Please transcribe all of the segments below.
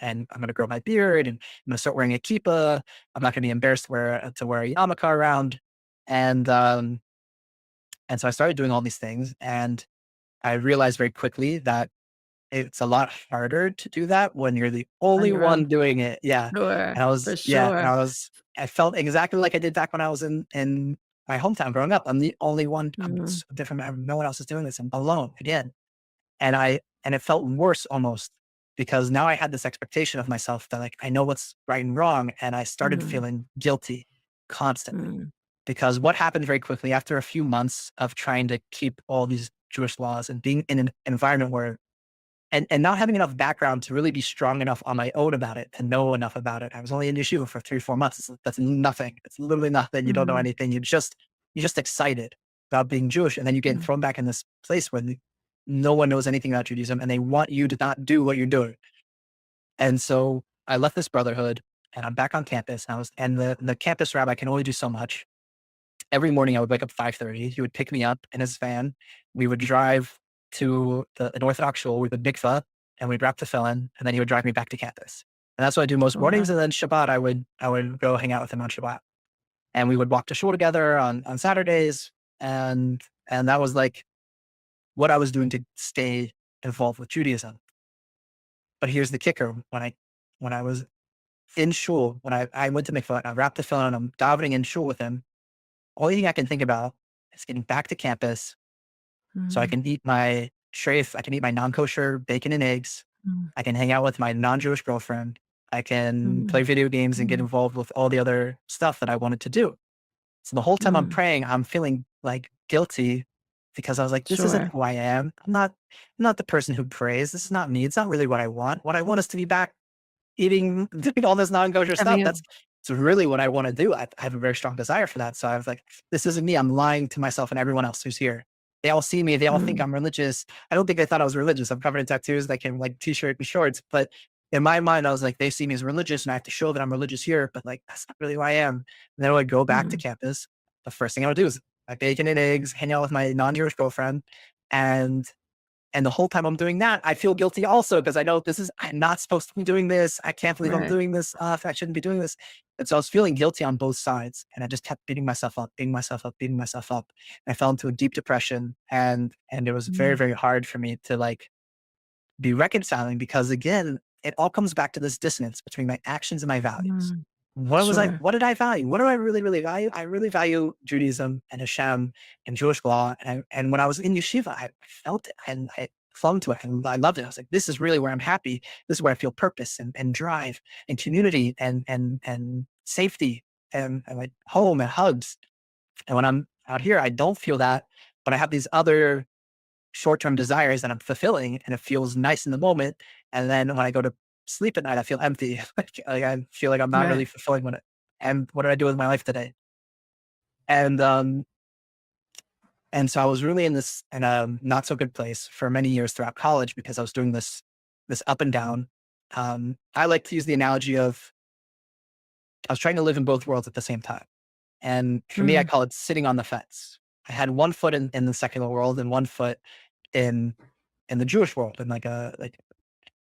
and I'm going to grow my beard, and I'm going to start wearing a kippah. I'm not going to be embarrassed to wear a yarmulke around. And, um, and so I started doing all these things, and I realized very quickly that it's a lot harder to do that when you're the On only your own. one doing it. Yeah. Sure, And for and sure. I felt exactly like I did back when I was in my hometown growing up. I'm the only one. I'm Mhm, so different. No one else is doing this. I'm alone again. And it felt worse almost because now I had this expectation of myself that like, I know what's right and wrong. And I started mhm, feeling guilty constantly mhm, because what happened very quickly after a few months of trying to keep all these Jewish laws and being in an environment where and not having enough background to really be strong enough on my own about it, to know enough about it. I was only in yeshiva for 3, 4 months. That's nothing. It's literally nothing. You don't know mhm, anything. You're just excited about being Jewish. And then you get mhm. thrown back in this place where no one knows anything about Judaism and they want you to not do what you're doing. And so I left this brotherhood and I'm back on campus. And the campus rabbi can only do so much. Every morning I would wake up 5:30. He would pick me up in his van. We would drive to an Orthodox shul with a mikvah, and we'd wrap the tefillin, and then he would drive me back to campus. And that's what I do most mornings. Wow. And then Shabbat, I would go hang out with him on Shabbat, and we would walk to shul together on Saturdays, and that was like what I was doing to stay involved with Judaism. But here's the kicker: when I was in shul, when I went to mikvah, and I wrapped the tefillin, and I'm davening in shul with him. Only thing I can think about is getting back to campus so I Mhm, can eat my treif. I can eat my non-kosher bacon and eggs. mhm, I can hang out with my non-Jewish girlfriend. I can mhm, play video games and get mhm, involved with all the other stuff that I wanted to do. So the whole time I'm mhm. praying, I'm feeling like guilty because I was like, this isn't Sure. who I am. I'm not the person who prays. This is not me. It's not really what I want. What I want is to be back eating, doing all this non-kosher Having stuff. a It's really what I want to do. I have a very strong desire for that. So I was like, this isn't me. I'm lying to myself and everyone else who's here. They all see me. They all think mm, I'm religious. I don't think they thought I was religious. I'm covered in tattoos that can like t-shirt and shorts. But in my mind, I was like, they see me as religious and I have to show that I'm religious here. But like, that's not really who I am. And then when I would go back to mhm, campus, the first thing I would do is my bacon and eggs, hang out with my non-Jewish girlfriend. And and the whole time I'm doing that, I feel guilty also because I know I'm not supposed to be doing this. I can't believe I'm right. doing this. I shouldn't be doing this. And so I was feeling guilty on both sides. And I just kept beating myself up, beating myself up, beating myself up. And I fell into a deep depression. And it was very, Mm, very hard for me to like be reconciling because again, it all comes back to this dissonance between my actions and my values. mm. Sure. What did I value? What do I really, really value? I really value Judaism and Hashem and Jewish law. And when I was in yeshiva, I felt it and I clung to it and I loved it. I was like, this is really where I'm happy. This is where I feel purpose and drive and community and safety and like home and hugs. And when I'm out here, I don't feel that, but I have these other short-term desires that I'm fulfilling and it feels nice in the moment. And then when I go to sleep at night, I feel empty. Like I feel like I'm not really Right. fulfilling and what did I do with my life today? And and so I was really in a not so good place for many years throughout college because I was doing this up and down. I like to use the analogy of I was trying to live in both worlds at the same time. And for me, I Mm, call it sitting on the fence. I had one foot in the secular world and one foot in in the Jewish world and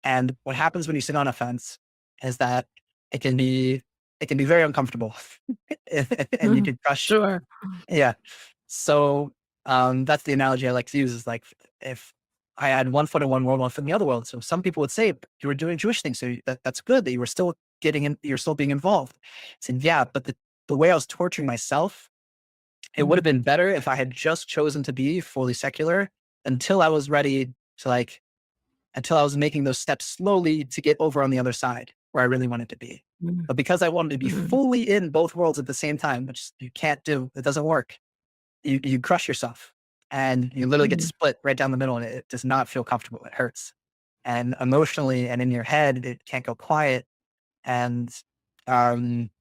and what happens when you sit on a fence is that it can be it can be very uncomfortable and you mhm. can crush. Sure. Yeah. So that's the analogy I like to use is like if I had one foot in one world, one foot in the other world. So some people would say you were doing Jewish things, so that's good that you were still getting in, you're still being involved. Saying yeah, but the way I was torturing myself, it would have Mm, been better if I had just chosen to be fully secular until I was ready to like until I was making those steps slowly to get over on the other side where I really wanted to be. mm, But because I wanted to be mm, fully in both worlds at the same time, which you can't do, it doesn't work. You crush yourself and you literally get mm, split right down the middle and it does not feel comfortable. It hurts. And emotionally and in your head, it can't go quiet. And um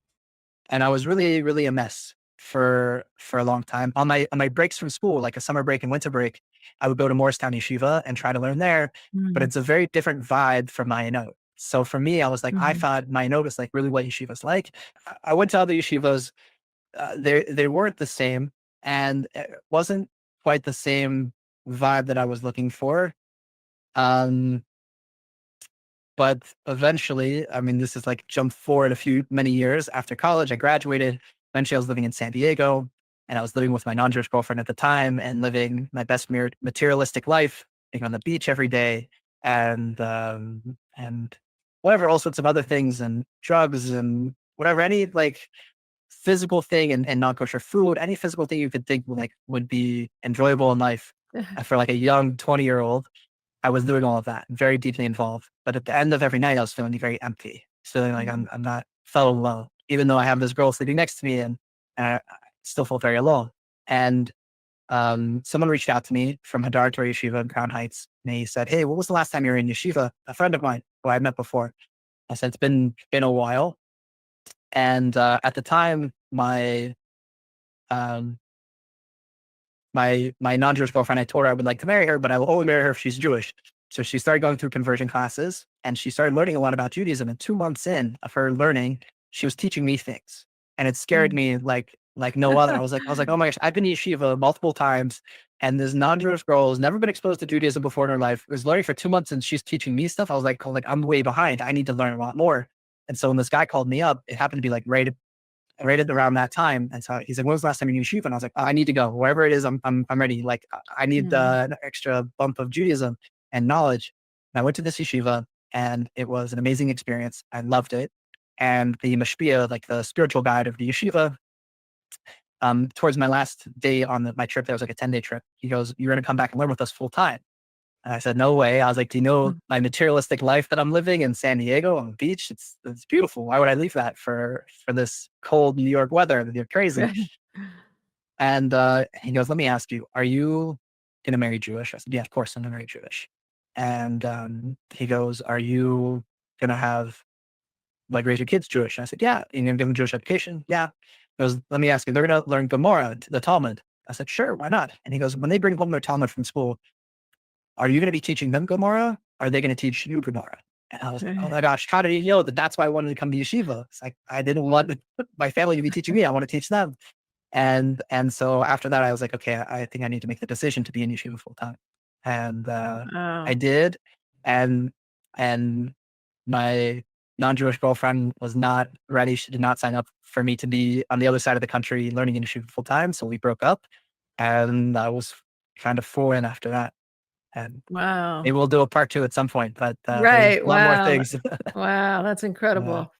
and I was really, really a mess for a long time. On my breaks from school, like a summer break and winter break, I would go to Morristown Yeshiva and try to learn there, but mm, it's a very different vibe from Mayanot. So for me, I was like, I mhm, thought Mayanot was like really what yeshiva's like. I went to other yeshivas, they weren't the same, and it wasn't quite the same vibe that I was looking for. Um, but eventually, I mean, this is like jump forward many years after college. I graduated. Eventually, I was living in San Diego, and I was living with my non-Jewish girlfriend at the time, and living my best materialistic life, being on the beach every day, and whatever, all sorts of other things, and drugs and whatever, any like physical thing, and non-kosher food, any physical thing you could think like would be enjoyable in life. And for like a young 20-year-old, I was doing all of that, very deeply involved. But at the end of every night, I was feeling very empty, feeling like Mhm. I'm not felt alone, even though I have this girl sitting next to me, and I still felt very alone. And someone reached out to me from Hadar Torah Yeshiva in Crown Heights, and he said, "Hey, what was the last time you were in yeshiva?" A friend of mine who I met before. I said, "It's been a while." And at the time, um, my non-Jewish girlfriend, I told her I would like to marry her, but I will only marry her if she's Jewish. So she started going through conversion classes, and she started learning a lot about Judaism. And 2 months in of her learning, she was teaching me things, and it scared Mm. me like no other. I was like, oh my gosh, I've been to yeshiva multiple times, and this non-Jewish girl has never been exposed to Judaism before in her life. Was learning for 2 months, and she's teaching me stuff. I was like, oh, like I'm way behind. I need to learn a lot more. And so when this guy called me up, it happened to be like right at around that time. And so he's like, "When was the last time you knew Yeshiva?" And I was like, "I need to go wherever it is. I'm ready. Like I need Mm. an extra bump of Judaism and knowledge." And I went to this yeshiva, and it was an amazing experience. I loved it. And the mashpia, like the spiritual guide of the yeshiva, towards my last day on my trip, there was like a 10-day trip. He goes, "You're going to come back and learn with us full time." And I said, "No way." I was like, "Do you know Mm. my materialistic life that I'm living in San Diego on the beach? It's beautiful. Why would I leave that for this cold New York weather? You're crazy." And he goes, "Let me ask you, are you gonna marry Jewish?" I said, "Yeah, of course I'm gonna marry Jewish." And he goes, "Are you gonna have like raise your kids Jewish?" And I said, "Yeah." "You gonna give them Jewish education?" "Yeah." He goes, "Let me ask you, they're gonna learn Gemara, the Talmud." I said, "Sure, why not?" And he goes, "When they bring home their Talmud from school, are you going to be teaching them Gemara? Are they going to teach you Gemara?" And I was like, "Oh my gosh, how did you know that that's why I wanted to come to yeshiva?" It's like, I didn't want my family to be teaching me. I want to teach them. And so after that, I was like, okay, I think I need to make the decision to be in yeshiva full time. And I Wow. did. And, and my non-Jewish girlfriend was not ready. She did not sign up for me to be on the other side of the country learning in yeshiva full time. So we broke up, and I was kind of full in after that. And Maybe maybe we'll do a part two at some point, but there's Right. a lot more Wow. things. Wow, that's Yeah. incredible.